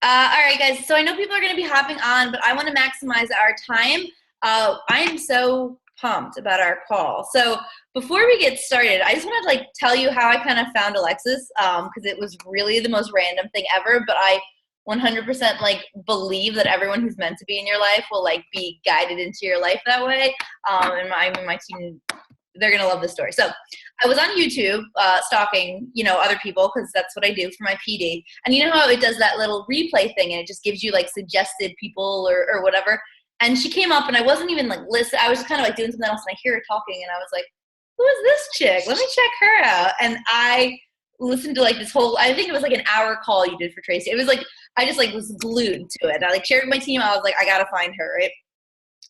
All right, guys. So I know people are going to be hopping on, but I want to maximize our time. I am so pumped about our call. So before we get started, I just want to tell you how I kind of found Alexis, because it was really the most random thing ever. But I 100% believe that everyone who's meant to be in your life will be guided into your life that way. And my team, they're gonna love this story. So I was on YouTube stalking, other people because that's what I do for my PD. And you know how it does that little replay thing and it just gives you suggested people or whatever. And she came up and I wasn't even listening. I was just kind of doing something else and I hear her talking and I was like, who is this chick? Let me check her out. And I listened to this whole, I think it was an hour call you did for Tracy. It was I just was glued to it. I shared with my team. I was like, I gotta find her, right?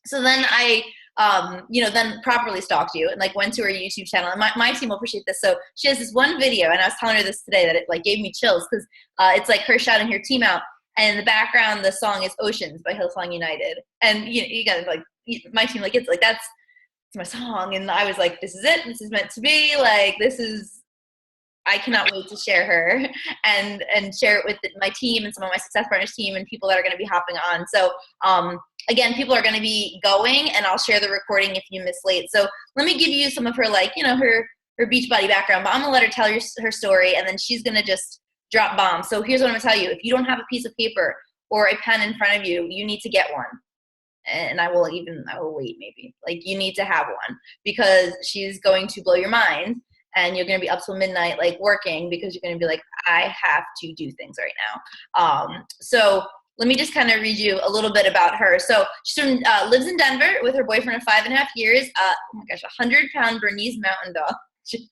So then I then properly stalked you and went to her YouTube channel. And my team will appreciate this. So she has this one video, and I was telling her this today that it gave me chills because it's her shouting her team out, and in the background the song is Oceans by Hillsong United. And you guys my team it's that's my song, and I was like, this is it. This is meant to be. This is. I cannot wait to share her and share it with my team and some of my Success Partners team and people that are going to be hopping on. So again, people are going to be going, and I'll share the recording if you miss late. So let me give you some of her her Beachbody background, but I'm gonna let her tell her story, and then she's gonna just drop bombs. So here's what I'm gonna tell you: if you don't have a piece of paper or a pen in front of you, you need to get one. And I will wait maybe. You need to have one because she's going to blow your mind. And you're going to be up till midnight, working, because you're going to be like, I have to do things right now. So let me just kind of read you a little bit about her. So she lives in Denver with her boyfriend of 5.5 years. Oh my gosh, 100-pound Bernese Mountain Dog. She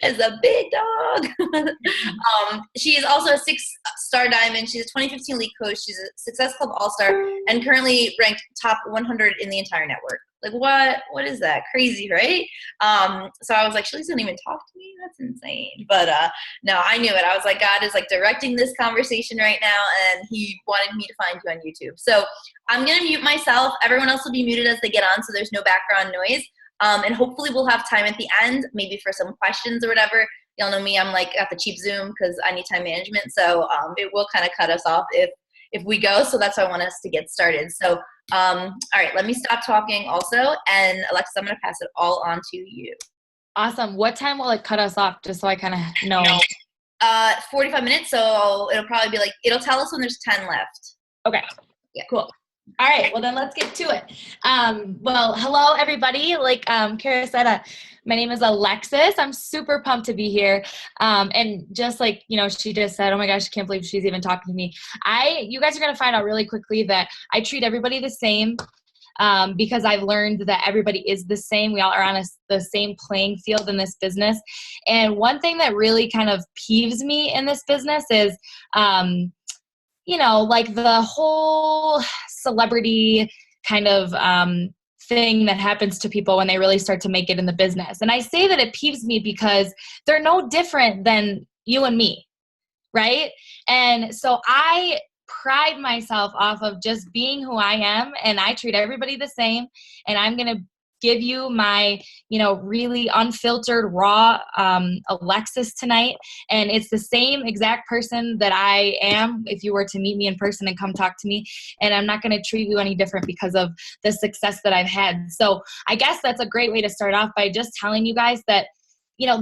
is a big dog. She is also a 6-star diamond. She's a 2015 league coach. She's a Success Club All-Star and currently ranked top 100 in the entire network. What is that? Crazy, right? So I was like, Shelly's gonna even talk to me? That's insane. But no, I knew it. I was like, God is directing this conversation right now, and he wanted me to find you on YouTube. So I'm gonna mute myself. Everyone else will be muted as they get on, so there's no background noise. And hopefully we'll have time at the end, maybe for some questions or whatever. Y'all know me, I'm at the cheap Zoom because I need time management. So it will kind of cut us off if we go. So that's why I want us to get started. So all right, let me stop talking also. And Alexis, I'm going to pass it all on to you. Awesome. What time will it cut us off? Just so I kind of know. 45 minutes. So it'll probably be it'll tell us when there's 10 left. Okay. Yeah. Cool. All right. Well, then let's get to it. Well, hello, everybody. Kara said, my name is Alexis. I'm super pumped to be here. And just she just said, oh my gosh, I can't believe she's even talking to me. You guys are going to find out really quickly that I treat everybody the same. Because I've learned that everybody is the same. We all are on the same playing field in this business. And one thing that really kind of peeves me in this business is, the whole celebrity kind of thing that happens to people when they really start to make it in the business. And I say that it peeves me because they're no different than you and me, right? And so I pride myself off of just being who I am, and I treat everybody the same, and I'm going to give you my, really unfiltered, raw Alexis tonight. And it's the same exact person that I am if you were to meet me in person and come talk to me. And I'm not going to treat you any different because of the success that I've had. So I guess that's a great way to start off by just telling you guys that,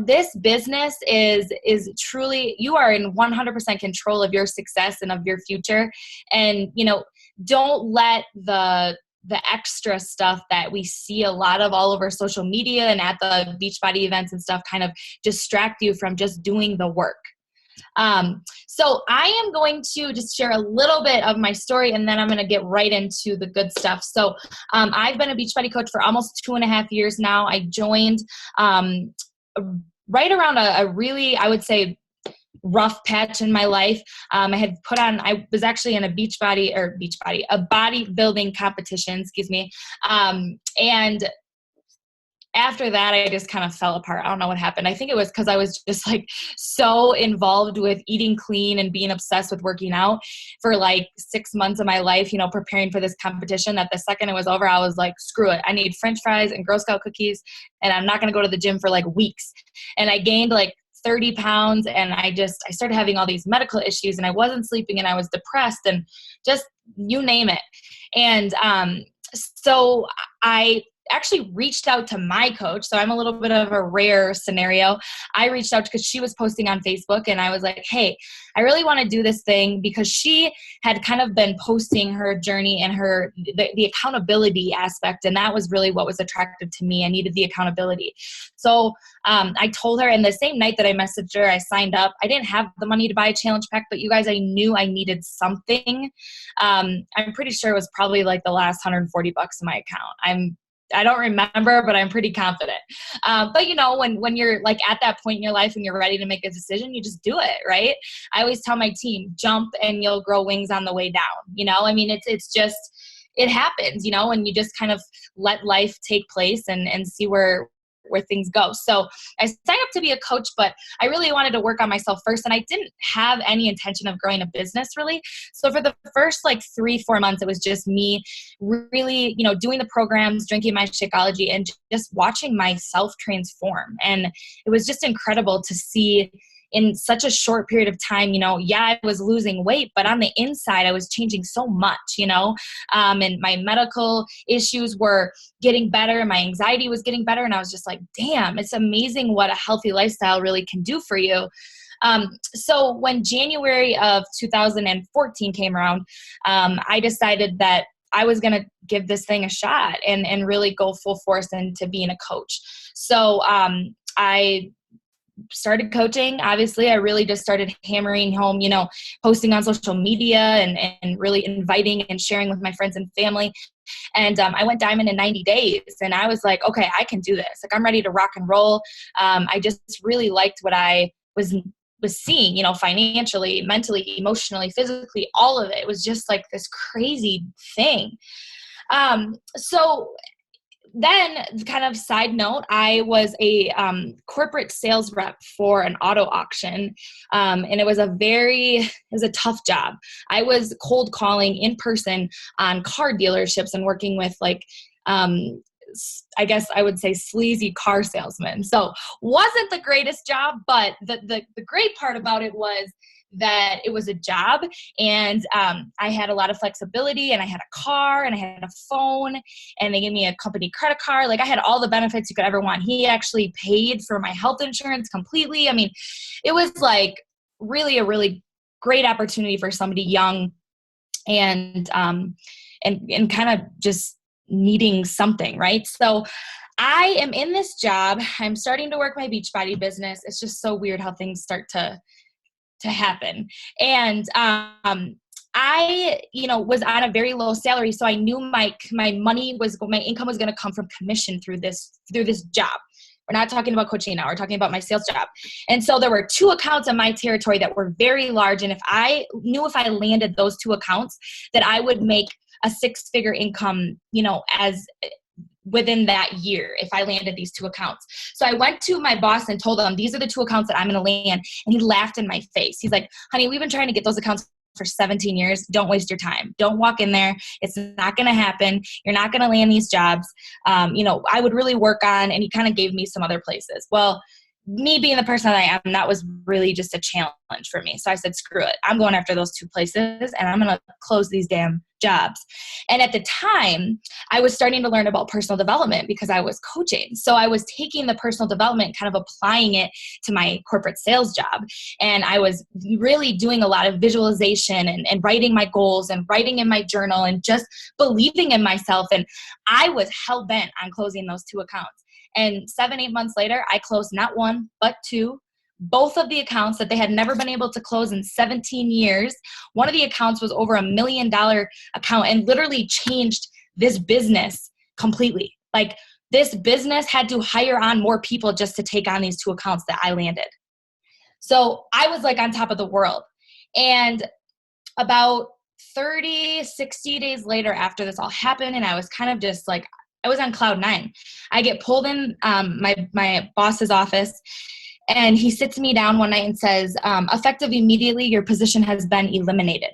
this business is truly, you are in 100% control of your success and of your future. And, don't let the extra stuff that we see a lot of all over social media and at the Beachbody events and stuff kind of distract you from just doing the work. So I am going to just share a little bit of my story, and then I'm going to get right into the good stuff. So I've been a Beachbody coach for almost 2.5 years now. I joined right around a really, I would say, rough patch in my life. I was actually in a bodybuilding competition, and after that, I just kind of fell apart. I don't know what happened. I think it was because I was just so involved with eating clean and being obsessed with working out for 6 months of my life, preparing for this competition, that the second it was over, I was like, screw it. I need French fries and Girl Scout cookies, and I'm not going to go to the gym for weeks. And I gained 30 pounds, and I started having all these medical issues, and I wasn't sleeping, and I was depressed, and just you name it. And so I actually reached out to my coach. So I'm a little bit of a rare scenario. I reached out because she was posting on Facebook, and I was like, hey, I really want to do this thing, because she had kind of been posting her journey and the accountability aspect. And that was really what was attractive to me. I needed the accountability. So I told her, and the same night that I messaged her, I signed up. I didn't have the money to buy a challenge pack, but you guys, I knew I needed something. I'm pretty sure it was probably like the last $140 in my account. I don't remember, but I'm pretty confident. But when you're like at that point in your life and you're ready to make a decision, you just do it, right? I always tell my team, jump and you'll grow wings on the way down. I mean, it's just, it happens, and you just kind of let life take place and see where things go. So I signed up to be a coach, but I really wanted to work on myself first. And I didn't have any intention of growing a business really. So for the first 3-4 months, it was just me really, doing the programs, drinking my Shakeology, and just watching myself transform. And it was just incredible to see in such a short period of time. I was losing weight, but on the inside, I was changing so much, and my medical issues were getting better. My anxiety was getting better. And I was just like, damn, it's amazing what a healthy lifestyle really can do for you. So when January of 2014 came around, I decided that I was going to give this thing a shot and really go full force into being a coach. So I started coaching. Obviously, I really just started hammering home, posting on social media and really inviting and sharing with my friends and family. And I went diamond in 90 days, and I was like, okay, I can do this. Like, I'm ready to rock and roll. I just really liked what I was seeing, financially, mentally, emotionally, physically, all of it. It was just like this crazy thing. So then, kind of side note, I was a corporate sales rep for an auto auction, and it was a tough job. I was cold calling in person on car dealerships and working with I guess I would say sleazy car salesmen. So wasn't the greatest job, but the great part about it was that it was a job, and I had a lot of flexibility, and I had a car, and I had a phone, and they gave me a company credit card. Like, I had all the benefits you could ever want. He actually paid for my health insurance completely. I mean, it was like really a really great opportunity for somebody young and kind of just needing something, right? So I am in this job. I'm starting to work my Beachbody business. It's just so weird how things start to happen. And I, was on a very low salary. So I knew my income was going to come from commission through this job. We're not talking about coaching now. We're talking about my sales job. And so there were 2 accounts in my territory that were very large. And if I landed those 2 accounts, that I would make a 6-figure income, as within that year, if I landed these 2 accounts. So I went to my boss and told him, these are the 2 accounts that I'm going to land. And he laughed in my face. He's like, honey, we've been trying to get those accounts for 17 years. Don't waste your time. Don't walk in there. It's not going to happen. You're not going to land these jobs. I would really work on, and he kind of gave me some other places. Well, me being the person that I am, that was really just a challenge for me. So I said, screw it. I'm going after those 2 places, and I'm going to close these damn jobs. And at the time, I was starting to learn about personal development because I was coaching. So I was taking the personal development, kind of applying it to my corporate sales job. And I was really doing a lot of visualization and writing my goals and writing in my journal and just believing in myself. And I was hell-bent on closing those 2 accounts. And 7-8 months later, I closed not 1, but 2, both of the accounts that they had never been able to close in 17 years. One of the accounts was over $1 million account and literally changed this business completely. Like, this business had to hire on more people just to take on these 2 accounts that I landed. So I was like on top of the world. And about 30, 60 days later after this all happened, and I was kind of just like, I was on cloud 9. I get pulled in my boss's office, and he sits me down one night and says, effective immediately, your position has been eliminated.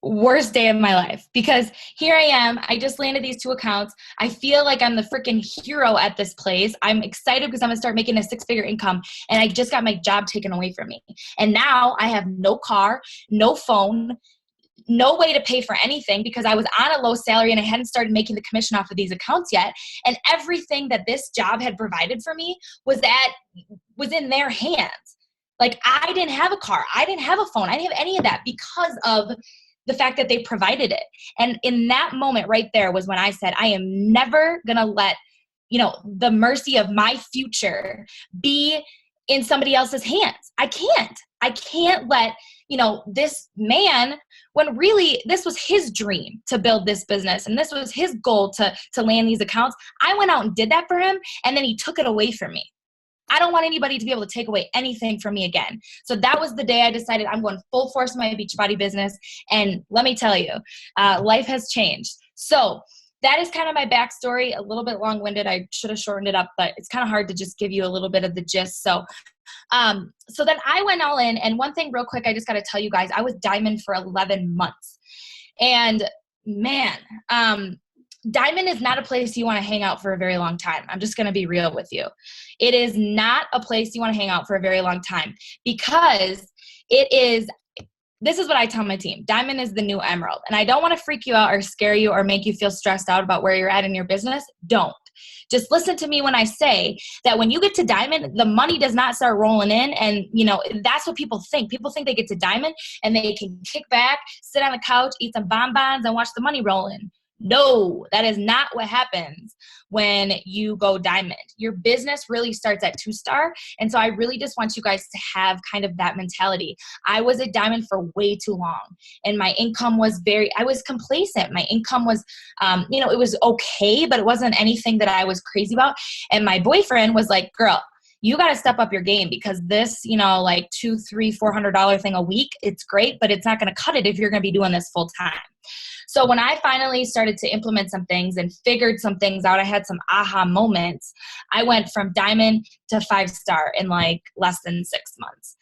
worst day of my life, because here I am. I just landed these 2 accounts. I feel like I'm the freaking hero at this place. I'm excited because I'm gonna start making a 6-figure income, and I just got my job taken away from me. And now I have no car, no phone, no way to pay for anything because I was on a low salary and I hadn't started making the commission off of these accounts yet. And everything that this job had provided for me was in their hands. Like, I didn't have a car. I didn't have a phone. I didn't have any of that because of the fact that they provided it. And in that moment right there was when I said, I am never going to let, the mercy of my future be in somebody else's hands. I can't let, this man, when really this was his dream to build this business and this was his goal to land these accounts. I went out and did that for him, and then he took it away from me. I don't want anybody to be able to take away anything from me again. So that was the day I decided I'm going full force in my Beachbody business. And let me tell you, life has changed. So that is kind of my backstory, a little bit long-winded. I should have shortened it up, but it's kind of hard to just give you a little bit of the gist. So then I went all in. And one thing real quick, I just got to tell you guys, I was Diamond for 11 months. And man, Diamond is not a place you want to hang out for a very long time. I'm just going to be real with you. It is not a place you want to hang out for a very long time because this is what I tell my team. Diamond is the new Emerald. And I don't want to freak you out or scare you or make you feel stressed out about where you're at in your business. Don't. Just listen to me when I say that when you get to Diamond, the money does not start rolling in. And, that's what people think. People think they get to Diamond and they can kick back, sit on the couch, eat some bonbons, and watch the money roll in. No, that is not what happens when you go Diamond. Your business really starts at 2-star. And so I really just want you guys to have kind of that mentality. I was at Diamond for way too long, and my income was I was complacent. My income was, it was okay, but it wasn't anything that I was crazy about. And my boyfriend was like, girl, you got to step up your game because this, like $200, $300, $400 thing a week, it's great, but it's not going to cut it if you're going to be doing this full time. So when I finally started to implement some things and figured some things out, I had some aha moments. I went from Diamond to 5-star in like less than 6 months.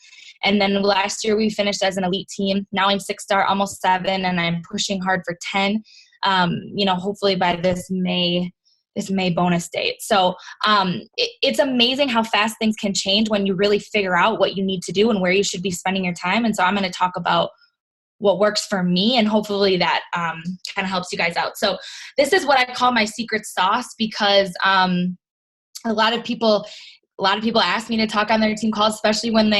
And then last year we finished as an elite team. Now I'm 6-star, almost 7, and I'm pushing hard for 10, hopefully by this May bonus date. So it's amazing how fast things can change when you really figure out what you need to do and where you should be spending your time. And so I'm going to talk about what works for me, and hopefully that kind of helps you guys out. So this is what I call my secret sauce because a lot of people ask me to talk on their team calls, especially when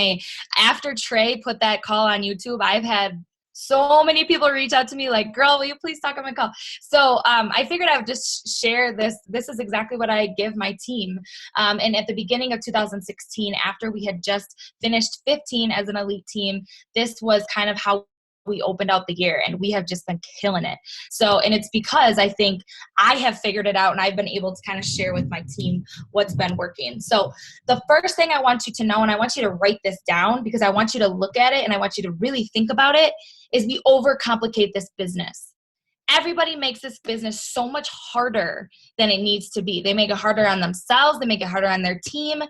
after Trey put that call on YouTube. I've had so many people reach out to me like, girl, will you please talk on my call? So I figured I would just share this. This is exactly what I give my team. And at the beginning of 2016, after we had just finished 15 as an elite team, this was kind of how we opened out the year, and we have just been killing it. So, and it's because I think I have figured it out and I've been able to kind of share with my team what's been working. So the first thing I want you to know, and I want you to write this down because I want you to look at it and I want you to really think about it, is we overcomplicate this business. Everybody makes this business so much harder than it needs to be. They make it harder on themselves. They make it harder on their team.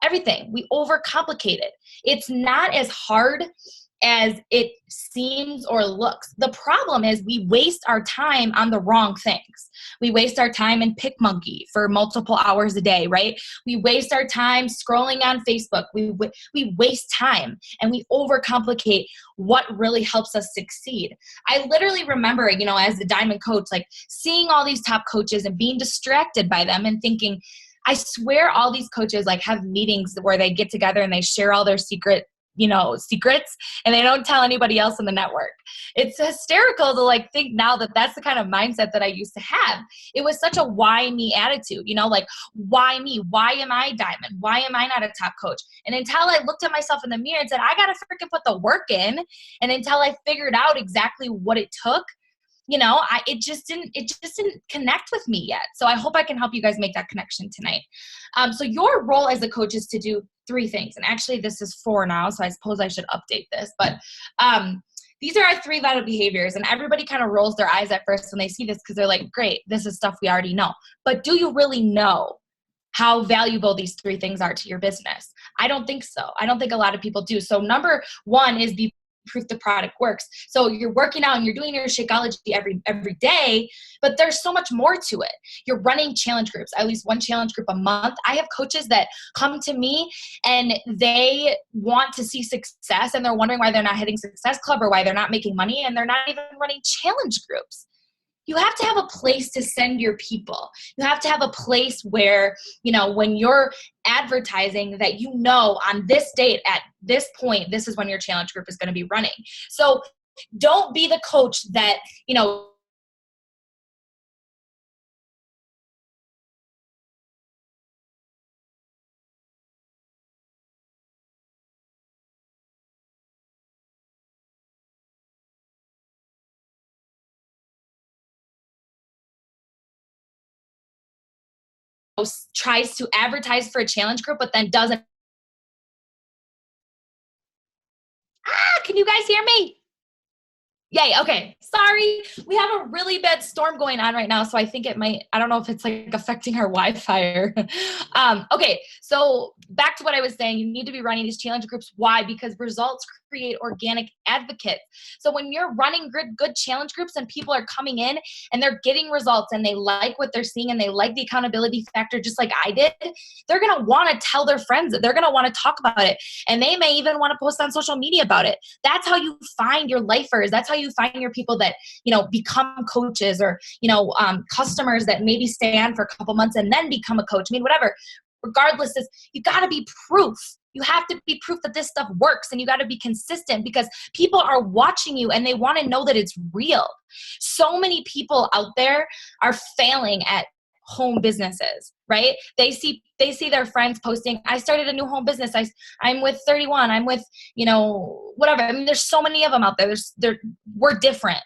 Everything. We overcomplicate it. It's not as hard as it seems or looks. The problem is we waste our time on the wrong things. We waste our time in PicMonkey for multiple hours a day, right? We waste our time scrolling on Facebook. We waste time and we overcomplicate what really helps us succeed. I literally remember, as the Diamond coach, like seeing all these top coaches and being distracted by them and thinking, I swear all these coaches like have meetings where they get together and they share all their secrets and they don't tell anybody else in the network. It's hysterical to like think now that that's the kind of mindset that I used to have. It was such a why me attitude, like why me? Why am I Diamond? Why am I not a top coach? And until I looked at myself in the mirror and said, I got to freaking put the work in. And until I figured out exactly what it took, it just didn't connect with me yet. So I hope I can help you guys make that connection tonight. So your role as a coach is to do 3 things. And actually this is 4 now, so I suppose I should update this. But these are our 3 vital behaviors. And everybody kind of rolls their eyes at first when they see this because they're like, great, this is stuff we already know. But do you really know how valuable these 3 things are to your business? I don't think so. I don't think a lot of people do. So number 1 is be proof the product works. So you're working out and you're doing your Shakeology every day, but there's so much more to it. You're running challenge groups, at least one challenge group a month. I have coaches that come to me and they want to see success and they're wondering why they're not hitting Success Club or why they're not making money and they're not even running challenge groups. You have to have a place to send your people. You have to have a place where, when you're advertising that on this date at this point, this is when your challenge group is going to be running. So don't be the coach that, tries to advertise for a challenge group, but then doesn't. Can you guys hear me? Yay. Okay. Sorry. We have a really bad storm going on right now. So I think I don't know if it's like affecting our Wi-Fi. Okay. So back to what I was saying, you need to be running these challenge groups. Why? Because results create organic advocates. So when you're running good challenge groups and people are coming in and they're getting results and they like what they're seeing and they like the accountability factor, just like I did, they're going to want to tell their friends that they're going to want to talk about it. And they may even want to post on social media about it. That's how you find your lifers. That's how you find your people that, become coaches or, customers that maybe stay on for a couple months and then become a coach. I mean, whatever. Regardless, you got to be proof. You have to be proof that this stuff works and you got to be consistent because people are watching you and they want to know that it's real. So many people out there are failing at home businesses, right? They see their friends posting, I started a new home business. I'm with 31. I'm with, whatever. I mean, there's so many of them out there. We're different.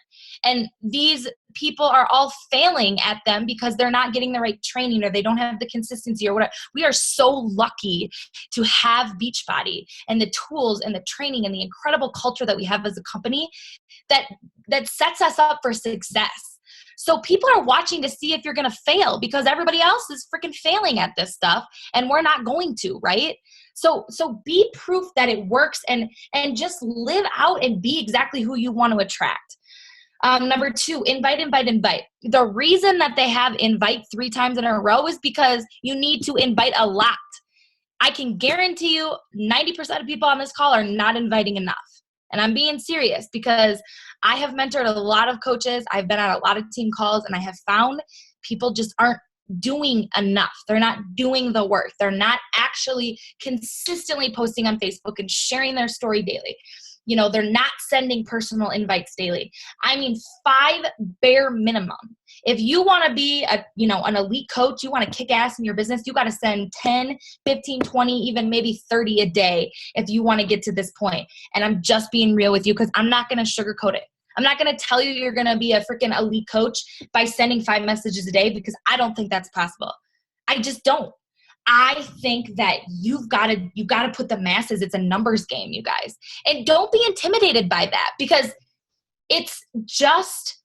And these people are all failing at them because they're not getting the right training or they don't have the consistency or whatever. We are so lucky to have Beachbody and the tools and the training and the incredible culture that we have as a company that sets us up for success. So people are watching to see if you're going to fail because everybody else is freaking failing at this stuff and we're not going to, right? So be proof that it works and just live out and be exactly who you want to attract. Number 2, invite. The reason that they have invite 3 times in a row is because you need to invite a lot. I can guarantee you 90% of people on this call are not inviting enough. And I'm being serious because I have mentored a lot of coaches. I've been on a lot of team calls and I have found people just aren't doing enough. They're not doing the work. They're not actually consistently posting on Facebook and sharing their story daily. They're not sending personal invites daily. I mean, 5 bare minimum. If you want to be an elite coach, you want to kick ass in your business, you got to send 10, 15, 20, even maybe 30 a day if you want to get to this point. And I'm just being real with you because I'm not going to sugarcoat it. I'm not going to tell you you're going to be a freaking elite coach by sending 5 messages a day because I don't think that's possible. I just don't. I think that you got to put the masses. It's a numbers game, you guys. And don't be intimidated by that because it's just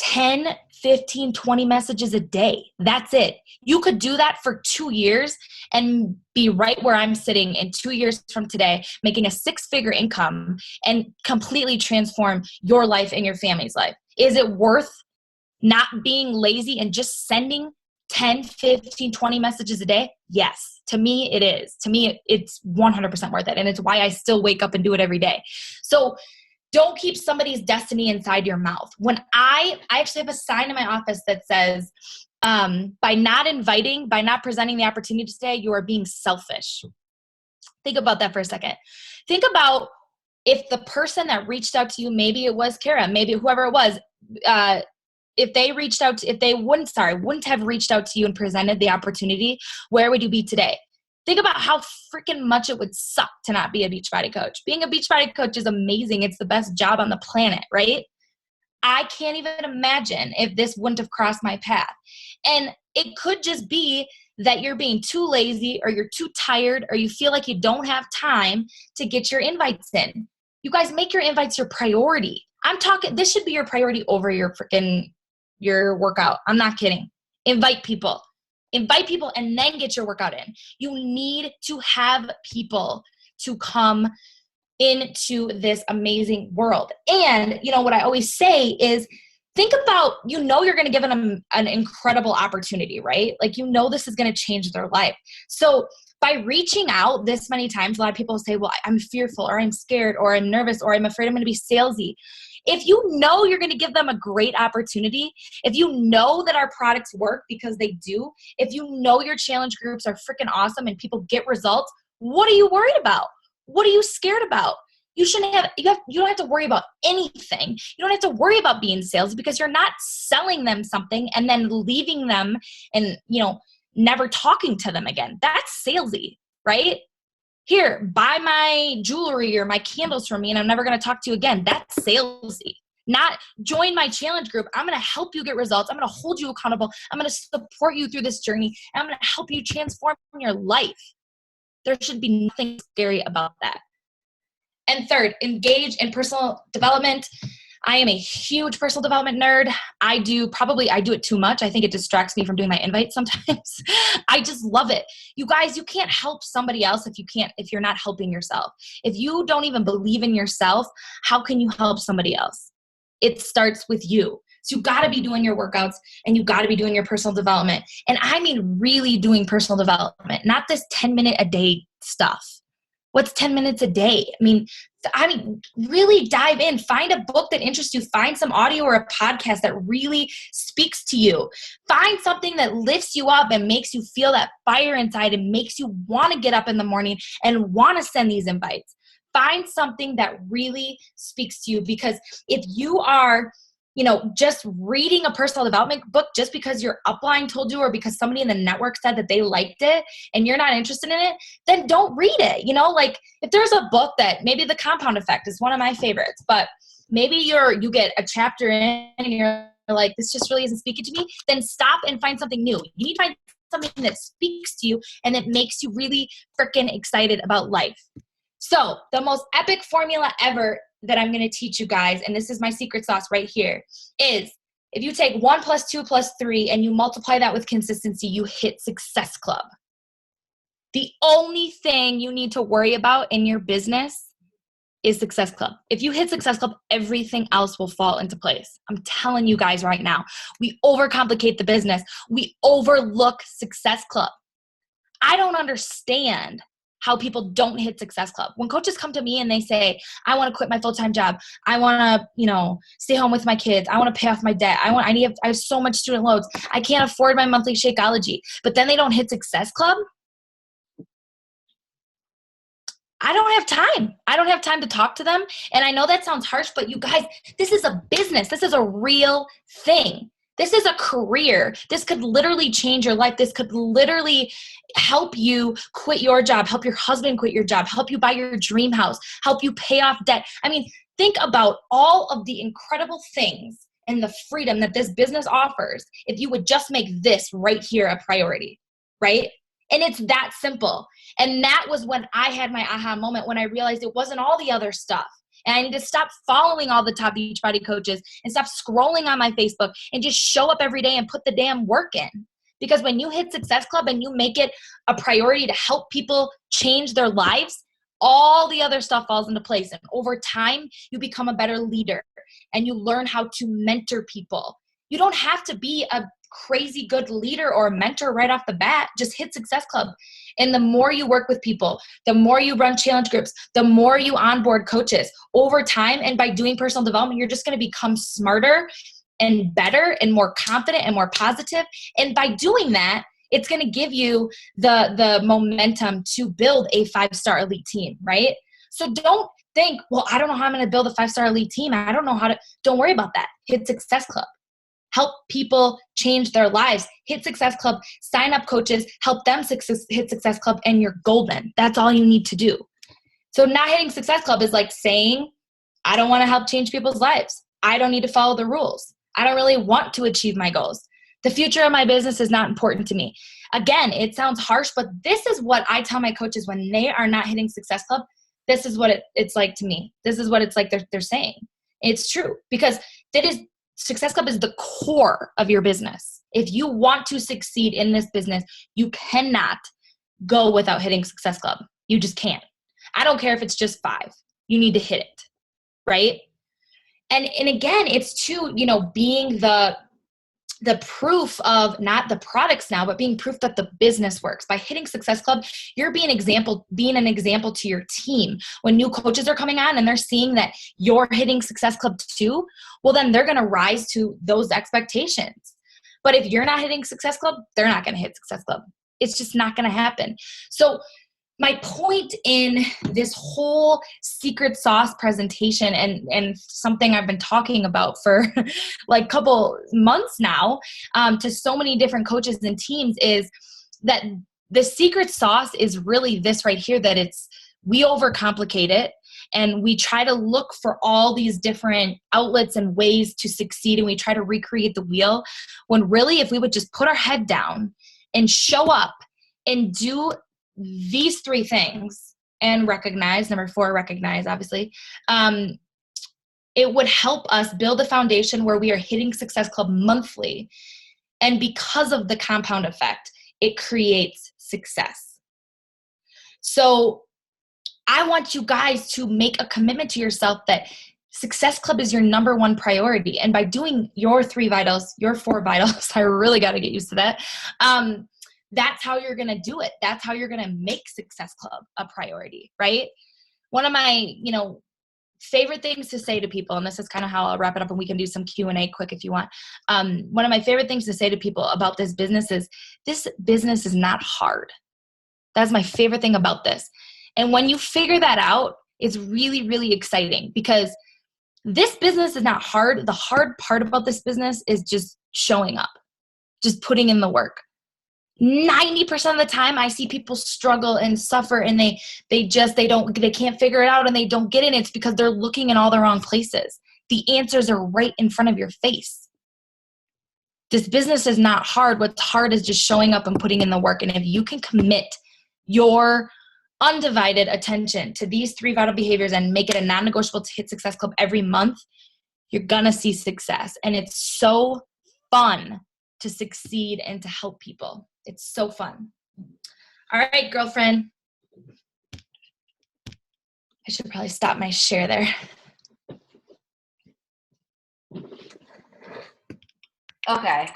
10, 15, 20 messages a day. That's it. You could do that for 2 years and be right where I'm sitting in 2 years from today, making a 6-figure income and completely transform your life and your family's life. Is it worth not being lazy and just sending 10, 15, 20 messages a day? Yes. To me, it is. To me, it's 100% worth it. And it's why I still wake up and do it every day. So don't keep somebody's destiny inside your mouth. When I actually have a sign in my office that says, by not presenting the opportunity today, you are being selfish. Think about that for a second. Think about if the person that reached out to you, maybe it was Kara, maybe whoever it was, if they wouldn't have reached out to you and presented the opportunity, where would you be today? Think about how freaking much it would suck to not be a Beachbody coach. Being a Beachbody coach is amazing. It's the best job on the planet, right? I can't even imagine if this wouldn't have crossed my path. And it could just be that you're being too lazy or you're too tired or you feel like you don't have time to get your invites in. You guys, make your invites your priority. This should be your priority over your workout. I'm not kidding. Invite people and then get your workout in. You need to have people to come into this amazing world. And, what I always say is, think about, you're going to give them an incredible opportunity, right? Like, this is going to change their life. So by reaching out this many times, a lot of people say, well, I'm fearful, or I'm scared, or I'm nervous, or I'm afraid I'm going to be salesy. If you're going to give them a great opportunity, if that our products work, because they do, if your challenge groups are freaking awesome and people get results, what are you worried about? What are you scared about? You don't have to worry about anything. You don't have to worry about being sales, because you're not selling them something and then leaving them and, never talking to them again. That's salesy, right? Here, buy my jewelry or my candles from me and I'm never going to talk to you again. That's salesy. Not join my challenge group. I'm going to help you get results. I'm going to hold you accountable. I'm going to support you through this journey. And I'm going to help you transform your life. There should be nothing scary about that. And third, engage in personal development. I am a huge personal development nerd. I do it too much. I think it distracts me from doing my invites sometimes. I just love it. You guys, you can't help somebody else if you're not helping yourself. If you don't even believe in yourself, how can you help somebody else? It starts with you. So you got to be doing your workouts and you got to be doing your personal development. And I mean really doing personal development, not this 10-minute a day stuff. What's 10 minutes a day? I mean, really dive in. Find a book that interests you. Find some audio or a podcast that really speaks to you. Find something that lifts you up and makes you feel that fire inside and makes you want to get up in the morning and want to send these invites. Find something that really speaks to you, because if you are just reading a personal development book just because your upline told you or because somebody in the network said that they liked it and you're not interested in it, then don't read it. Like if there's a book that maybe The Compound Effect is one of my favorites, but maybe you get a chapter in and you're like, this just really isn't speaking to me, then stop and find something new. You need to find something that speaks to you and that makes you really freaking excited about life. So the most epic formula ever that I'm going to teach you guys, and this is my secret sauce right here, is if you take 1 + 2 + 3 and you multiply that with consistency, you hit Success Club. The only thing you need to worry about in your business is Success Club. If you hit Success Club, everything else will fall into place. I'm telling you guys right now, we overcomplicate the business. We overlook Success Club. I don't understand how people don't hit Success Club. When coaches come to me and they say, I want to quit my full-time job. I want to, stay home with my kids. I want to pay off my debt. I have so much student loans. I can't afford my monthly Shakeology. But then they don't hit Success Club. I don't have time. I don't have time to talk to them. And I know that sounds harsh, but you guys, this is a business. This is a real thing. This is a career. This could literally change your life. This could literally help you quit your job, help your husband quit your job, help you buy your dream house, help you pay off debt. I mean, think about all of the incredible things and the freedom that this business offers if you would just make this right here a priority, right? And it's that simple. And that was when I had my aha moment, when I realized it wasn't all the other stuff. And I need to stop following all the top Beachbody coaches and stop scrolling on my Facebook and just show up every day and put the damn work in. Because when you hit Success Club and you make it a priority to help people change their lives, all the other stuff falls into place. And over time, you become a better leader and you learn how to mentor people. You don't have to be a crazy good leader or a mentor right off the bat. Just hit Success Club. And the more you work with people, the more you run challenge groups, the more you onboard coaches over time. And by doing personal development, you're just going to become smarter and better and more confident and more positive. And by doing that, it's going to give you the momentum to build a 5-star elite team, right? So don't think, well, I don't know how I'm going to build a 5-star elite team. I don't know how to. Don't worry about that. Hit Success Club. Help people change their lives. Hit Success Club, sign up coaches, help them hit Success Club, and you're golden. That's all you need to do. So not hitting Success Club is like saying, I don't want to help change people's lives. I don't need to follow the rules. I don't really want to achieve my goals. The future of my business is not important to me. Again, it sounds harsh, but this is what I tell my coaches when they are not hitting Success Club. This is what it's like to me. This is what it's like they're saying. It's true, because Success Club is the core of your business. If you want to succeed in this business, you cannot go without hitting Success Club. You just can't. I don't care if it's just 5. you need to hit it, right? And again, it's to, being the proof of not the products now, but being proof that the business works. By hitting Success Club, you're being an example to your team. When new coaches are coming on and they're seeing that you're hitting Success Club too, well, then they're going to rise to those expectations. But if you're not hitting Success Club, they're not going to hit Success Club. It's just not going to happen. So my point in this whole secret sauce presentation and something I've been talking about for like a couple months now to so many different coaches and teams is that the secret sauce is really this right here, that we overcomplicate it and we try to look for all these different outlets and ways to succeed, and we try to recreate the wheel, when really if we would just put our head down and show up and do these 3 things and recognize, number 4, recognize, obviously, it would help us build a foundation where we are hitting Success Club monthly. And because of the compound effect, it creates success. So I want you guys to make a commitment to yourself that Success Club is your number 1 priority. And by doing your 3 vitals, your 4 vitals, I really got to get used to that. That's how you're going to do it. That's how you're going to make Success Club a priority, right? One of my, favorite things to say to people, and this is kind of how I'll wrap it up, and we can do some Q&A quick if you want. One of my favorite things to say to people about this business is not hard. That's my favorite thing about this. And when you figure that out, it's really, really exciting, because this business is not hard. The hard part about this business is just showing up, just putting in the work. 90% of the time I see people struggle and suffer, and they can't figure it out and they don't get it. It's because they're looking in all the wrong places. The answers are right in front of your face. This business is not hard. What's hard is just showing up and putting in the work. And if you can commit your undivided attention to these 3 vital behaviors and make it a non-negotiable to hit Success Club every month, you're gonna see success. And it's so fun to succeed and to help people. It's so fun. All right, girlfriend. I should probably stop my share there. Okay.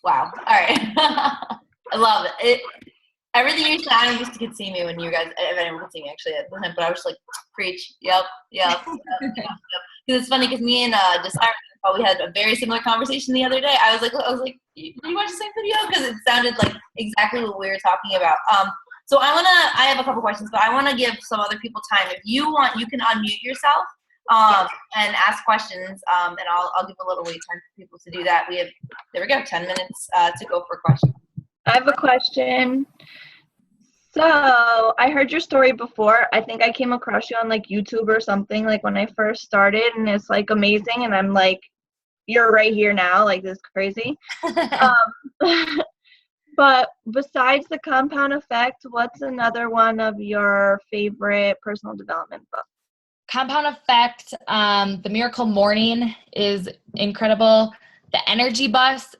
Wow. All right. I love it. Everything you said, I don't know if you could see me when you guys, if anyone could see me actually at the time, but I was just like, preach. Yep. Because it's funny because me and Desire, we had a very similar conversation the other day. I was like, did you watch the same video? Because it sounded like exactly what we were talking about. So I have a couple questions, but I want to give some other people time. If you want, you can unmute yourself and ask questions, and I'll give a little wait time for people to do that. There we go, 10 minutes to go for questions. I have a question. So I heard your story before. I think I came across you on like YouTube or something, like when I first started, and it's like amazing. And I'm like, you're right here now. Like, this is crazy. But besides the compound effect, what's another one of your favorite personal development books? Compound Effect, The Miracle Morning is incredible. The Energy Bus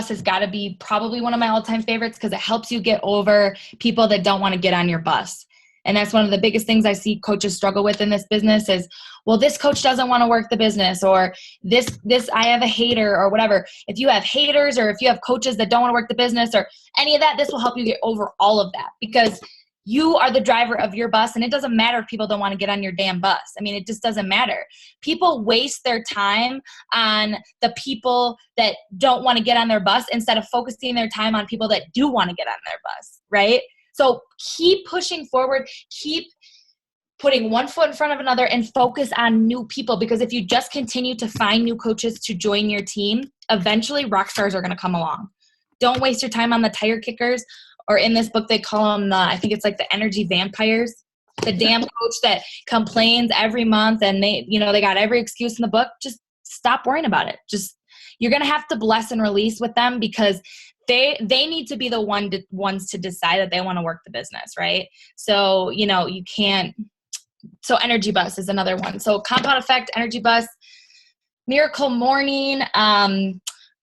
has got to be probably one of my all-time favorites, because it helps you get over people that don't want to get on your bus. And that's one of the biggest things I see coaches struggle with in this business is, well, this coach doesn't want to work the business, or this I have a hater, or whatever. If you have haters, or if you have coaches that don't want to work the business, or any of that, this will help you get over all of that, because you are the driver of your bus, and it doesn't matter if people don't want to get on your damn bus. I mean, it just doesn't matter. People waste their time on the people that don't want to get on their bus instead of focusing their time on people that do want to get on their bus, right? So keep pushing forward, keep putting one foot in front of another, and focus on new people, because if you just continue to find new coaches to join your team, eventually rock stars are going to come along. Don't waste your time on the tire kickers, or in this book they call them I think it's like the energy vampires, the damn coach that complains every month and they got every excuse in the book. Just stop worrying about it. You're going to have to bless and release with them, because they need to be the ones to decide that they want to work the business, right? So, you can't. So Energy Bus is another one. So Compound Effect, Energy Bus, Miracle Morning.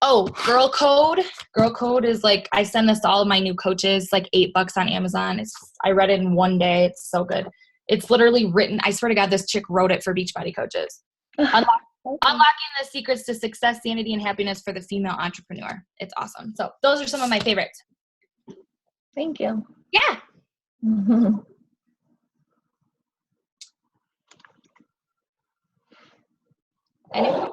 Girl Code. Girl Code is like, I send this to all of my new coaches, like $8 on Amazon. I read it in one day. It's so good. It's literally written. I swear to God, this chick wrote it for Beachbody coaches. Unlocking the secrets to success, sanity, and happiness for the female entrepreneur. It's awesome. So those are some of my favorites. Thank you. Yeah. Anyone?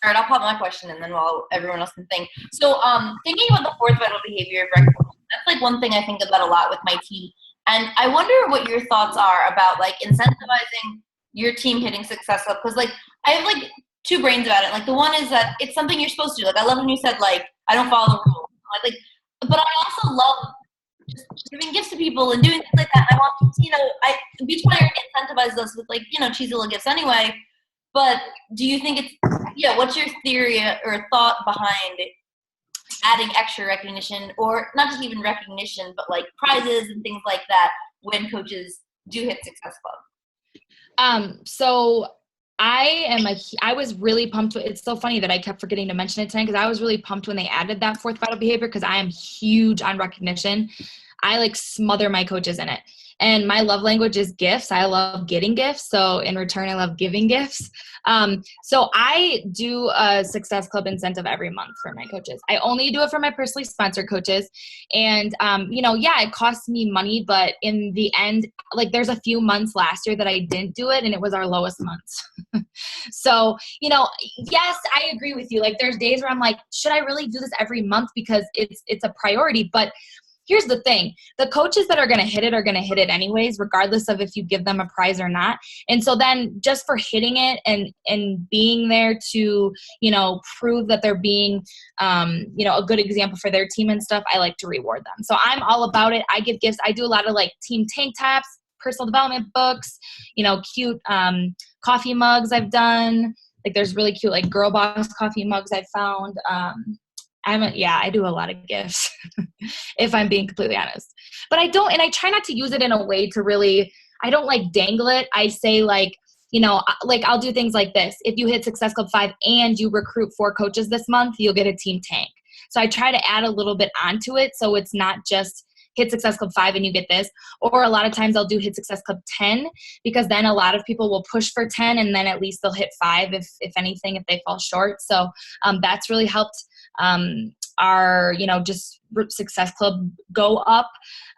All right, I'll pop my question and then while everyone else can think. So thinking about the fourth vital behavior of recognition, that's like one thing I think about a lot with my team. And I wonder what your thoughts are about like incentivizing your team hitting success up. Because like I have like two brains about it. Like the one is that it's something you're supposed to do. Like I love when you said like I don't follow the rules. Like, but I also love just giving gifts to people and doing things like that. And I want, you know, Beachbody incentivizes us with like, you know, cheesy little gifts anyway. But do you think it's, what's your theory or thought behind adding extra recognition, or not just even recognition, but like prizes and things like that when coaches do hit Success Club? So I was really pumped. It's so funny that I kept forgetting to mention it tonight because I was really pumped when they added that fourth vital behavior because I am huge on recognition. I like smother my coaches in it. And my love language is gifts. I love getting gifts. So in return, I love giving gifts. So I do a Success Club incentive every month for my coaches. I only do it for my personally sponsored coaches. And, it costs me money, but in the end, like there's a few months last year that I didn't do it and it was our lowest months. So, yes, I agree with you. Like there's days where I'm like, should I really do this every month? Because it's a priority, but here's the thing. The coaches that are going to hit it anyways, regardless of if you give them a prize or not. And so then just for hitting it and being there to, prove that they're being, a good example for their team and stuff, I like to reward them. So I'm all about it. I give gifts. I do a lot of like team tank tops, personal development books, cute coffee mugs I've done. Like there's really cute like Girl Boss coffee mugs I've found. I do a lot of gifts if I'm being completely honest, but I try not to use it in a way to really, I don't like dangle it. I say like, I'll do things like this. If you hit Success Club 5 and you recruit 4 coaches this month, you'll get a team tank. So I try to add a little bit onto it. So it's not just hit Success Club 5 and you get this, or a lot of times I'll do hit Success Club 10 because then a lot of people will push for 10 and then at least they'll hit 5 if anything, if they fall short. So that's really helped our, just Success Club go up.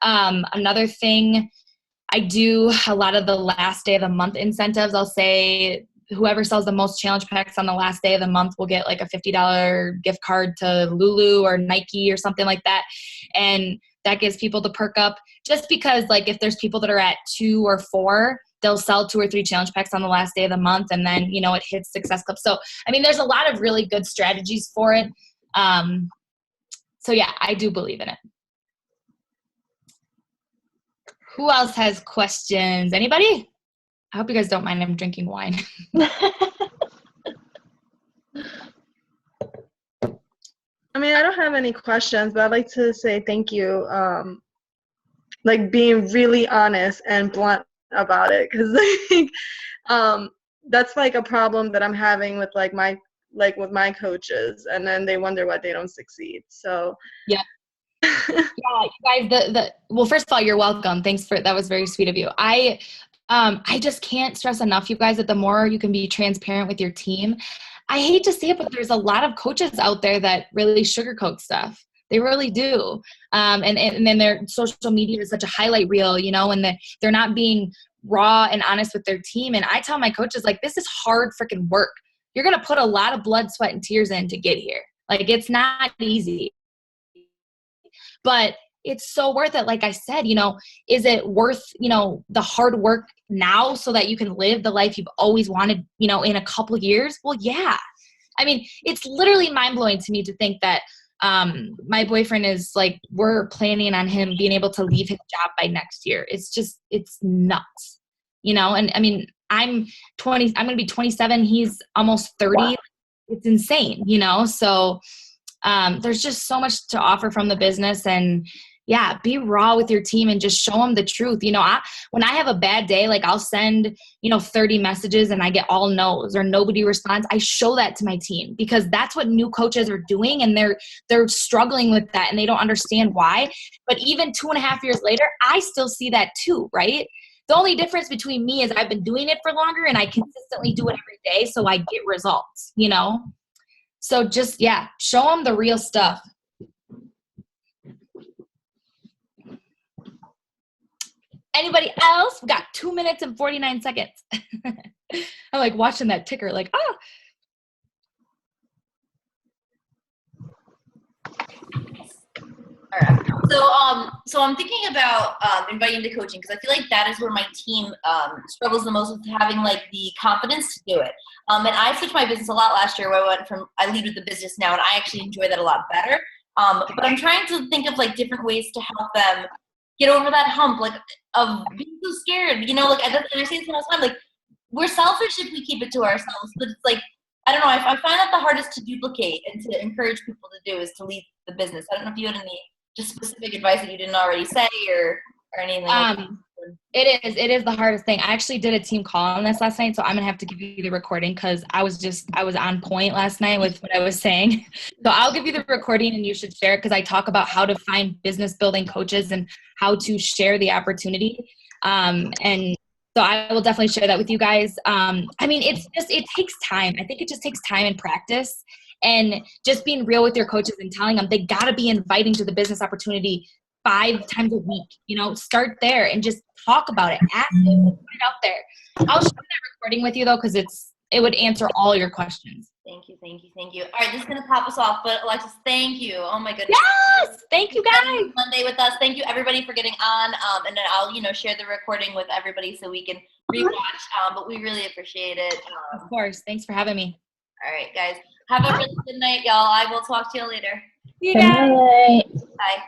Another thing, I do a lot of the last day of the month incentives. I'll say whoever sells the most challenge packs on the last day of the month will get like a $50 gift card to Lulu or Nike or something like that. And that gives people the perk up just because like if there's people that are at 2 or 4, they'll sell 2 or 3 challenge packs on the last day of the month. And then, it hits Success Club. So, there's a lot of really good strategies for it. So yeah, I do believe in it. Who else has questions? Anybody? I hope you guys don't mind I'm drinking wine. I don't have any questions, but I'd like to say thank you. Like being really honest and blunt about it, because that's like a problem that I'm having with with my coaches, and then they wonder why they don't succeed. So yeah. Yeah, you guys, well, first of all, you're welcome. Thanks that was very sweet of you. I just can't stress enough, you guys, that the more you can be transparent with your team. I hate to say it, but there's a lot of coaches out there that really sugarcoat stuff. They really do. And then their social media is such a highlight reel, and they're not being raw and honest with their team. And I tell my coaches, like, this is hard freaking work. You're going to put a lot of blood, sweat, and tears in to get here. Like, it's not easy. But it's so worth it. Like I said, is it worth, the hard work now so that you can live the life you've always wanted, in a couple of years? Well, yeah. It's literally mind-blowing to me to think that my boyfriend is like, we're planning on him being able to leave his job by next year. It's nuts, and I'm 20, I'm going to be 27. He's almost 30. Wow. It's insane, so there's just so much to offer from the business. And, yeah, be raw with your team and just show them the truth. You know, when I have a bad day, like I'll send, 30 messages and I get all no's or nobody responds. I show that to my team because that's what new coaches are doing. And they're struggling with that and they don't understand why. But even 2.5 years later, I still see that too, right? The only difference between me is I've been doing it for longer and I consistently do it every day. So I get results, So just, yeah, show them the real stuff. Anybody else? We got 2 minutes and 49 seconds. I'm like watching that ticker like, ah. All right. So I'm thinking about inviting to coaching because I feel like that is where my team struggles the most with having like the confidence to do it. And I switched my business a lot last year where I lead with the business now and I actually enjoy that a lot better. But I'm trying to think of like different ways to help them get over that hump, like of being so scared, and I say this all the time, like we're selfish if we keep it to ourselves, but it's like, I don't know, I find that the hardest to duplicate and to encourage people to do is to lead the business. I don't know if you had any just specific advice that you didn't already say or anything like that. It is the hardest thing. I actually did a team call on this last night, so I'm gonna have to give you the recording because I was on point last night with what I was saying. So I'll give you the recording and you should share it because I talk about how to find business building coaches and how to share the opportunity. And so I will definitely share that with you guys. It takes time. I think it just takes time and practice and just being real with your coaches and telling them they gotta be inviting to the business opportunity 5 times a week. Start there and just talk about it. Ask it, put it out there. I'll share that recording with you though, because it would answer all your questions. Thank you. All right, this is gonna pop us off, but Alexis, thank you. Oh my goodness. Yes, thank you guys. Monday with us. Thank you everybody for getting on. And then I'll share the recording with everybody so we can rewatch. But we really appreciate it. Of course. Thanks for having me. All right, guys. Have a really good night, y'all. I will talk to you later. See you guys. Good night. Bye.